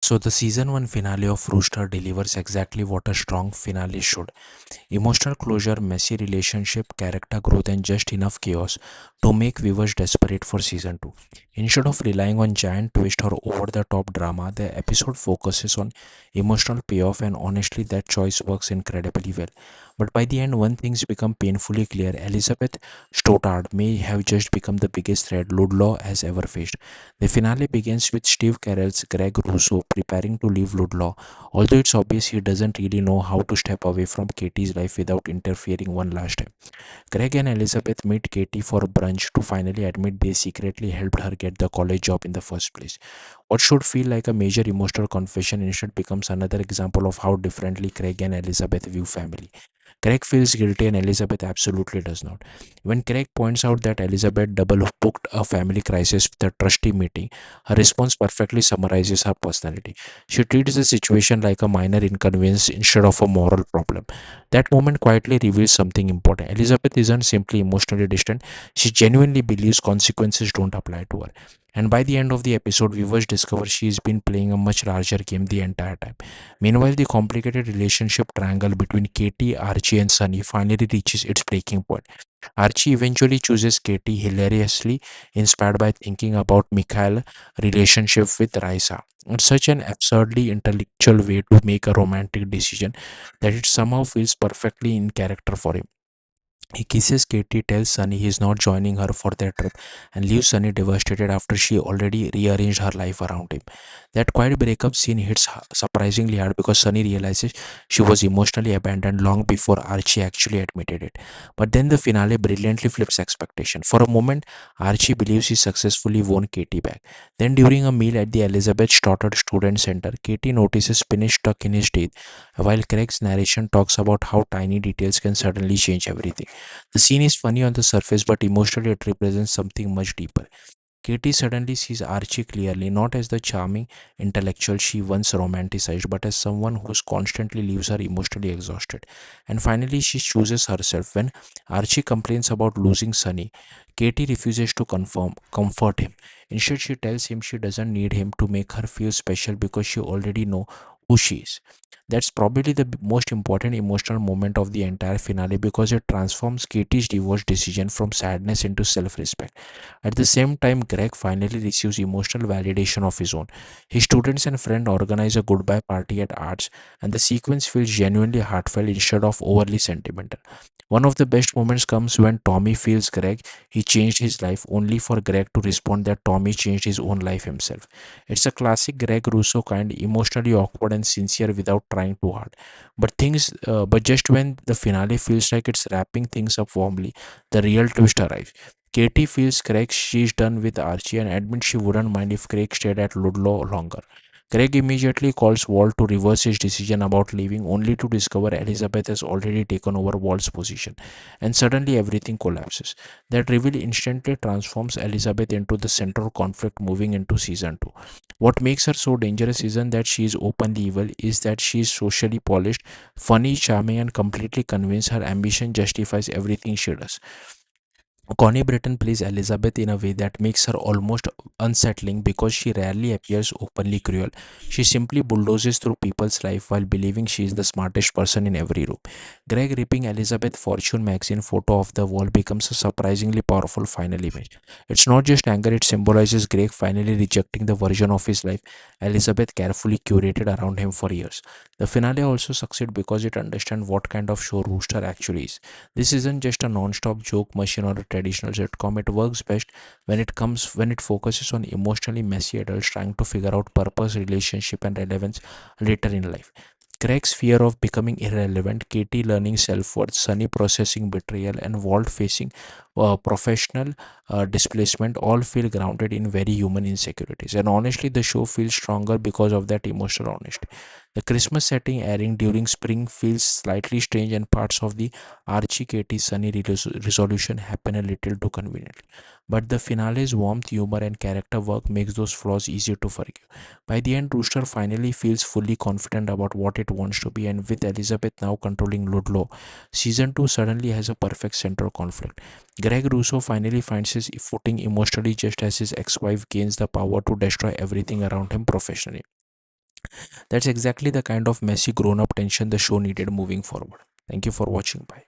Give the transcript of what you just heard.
So, the season 1 finale of Rooster delivers exactly what a strong finale should: emotional closure, messy relationship, character growth, and just enough chaos to make viewers desperate for season 2. Instead of relying on giant twist or over the top drama, the episode focuses on emotional payoff, and honestly, that choice works incredibly well. But by the end, one thing's become painfully clear: Elizabeth Stoddard may have just become the biggest threat Ludlow has ever faced. The finale begins with Steve Carell's Greg Russo preparing to leave Ludlow, although it's obvious he doesn't really know how to step away from Katie's life without interfering one last time. Greg and Elizabeth meet Katie for brunch to finally admit they secretly helped her get the college job in the first place. What should feel like a major emotional confession instead becomes another example of how differently Craig and Elizabeth view family. Craig feels guilty and Elizabeth absolutely does not. When Craig points out that Elizabeth double booked a family crisis with a trustee meeting, her response perfectly summarizes her personality. She treats the situation like a minor inconvenience instead of a moral problem. That moment quietly reveals something important. Elizabeth isn't simply emotionally distant, she genuinely believes consequences don't apply to her. And by the end of the episode, viewers discover she's been playing a much larger game the entire time. Meanwhile, the complicated relationship triangle between Katie, Archie, and Sunny finally reaches its breaking point. Archie eventually chooses Katie, hilariously inspired by thinking about Mikhail's relationship with Raisa. It's such an absurdly intellectual way to make a romantic decision that it somehow feels perfectly in character for him. He kisses Katie, tells Sunny he's not joining her for their trip, and leaves Sunny devastated after she already rearranged her life around him. That quiet breakup scene hits surprisingly hard because Sunny realizes she was emotionally abandoned long before Archie actually admitted it. But then the finale brilliantly flips expectation. For a moment, Archie believes he successfully won Katie back. Then, during a meal at the Elizabeth Stoddard Student Center, Katie notices spinach stuck in his teeth, while Craig's narration talks about how tiny details can suddenly change everything. The scene is funny on the surface, but emotionally it represents something much deeper. Katie suddenly sees Archie clearly, not as the charming intellectual she once romanticized, but as someone who's constantly leaves her emotionally exhausted. And finally, she chooses herself. When Archie complains about losing Sunny, Katie refuses to comfort him. Instead, she tells him she doesn't need him to make her feel special because she already knows who she is. That's probably the most important emotional moment of the entire finale because it transforms Katie's divorce decision from sadness into self respect. At the same time, Greg finally receives emotional validation of his own. His students and friends organize a goodbye party at Arts, and the sequence feels genuinely heartfelt instead of overly sentimental. One of the best moments comes when Tommy feels Greg he changed his life, only for Greg to respond that Tommy changed his own life himself. It's a classic Greg Russo kind, emotionally awkward and sincere without trying too hard. But just when the finale feels like it's wrapping things up warmly, the real twist arrives. Katie feels Craig she's done with Archie and admits she wouldn't mind if Craig stayed at Ludlow longer. Craig immediately calls Walt to reverse his decision about leaving, only to discover Elizabeth has already taken over Walt's position, and suddenly everything collapses. That reveal instantly transforms Elizabeth into the central conflict moving into season 2. What makes her so dangerous isn't that she is openly evil, is that she is socially polished, funny, charming, and completely convinced her ambition justifies everything she does. Connie Britton plays Elizabeth in a way that makes her almost unsettling because she rarely appears openly cruel. She simply bulldozes through people's life while believing she is the smartest person in every room. Greg ripping Elizabeth Fortune magazine photo off the wall becomes a surprisingly powerful final image. It's not just anger, it symbolizes Greg finally rejecting the version of his life Elizabeth carefully curated around him for years. The finale also succeeds because it understands what kind of show Rooster actually is. This isn't just a non-stop joke machine or a traditional sitcom. It works best when it focuses on emotionally messy adults trying to figure out purpose, relationship, and relevance later in life. Craig's fear of becoming irrelevant, Katie learning self worth, Sunny processing betrayal, and Walt facing professional displacement all feel grounded in very human insecurities. And honestly, the show feels stronger because of that emotional honesty. The Christmas setting airing during spring feels slightly strange, and parts of the Archie Katie Sunny resolution happen a little too conveniently. But the finale's warmth, humor, and character work makes those flaws easier to forgive. By the end, Rooster finally feels fully confident about what it wants to be, and with Elizabeth now controlling Ludlow, season 2 suddenly has a perfect central conflict. Greg Russo finally finds his footing emotionally just as his ex wife gains the power to destroy everything around him professionally. That's exactly the kind of messy grown up tension the show needed moving forward. Thank you for watching. Bye.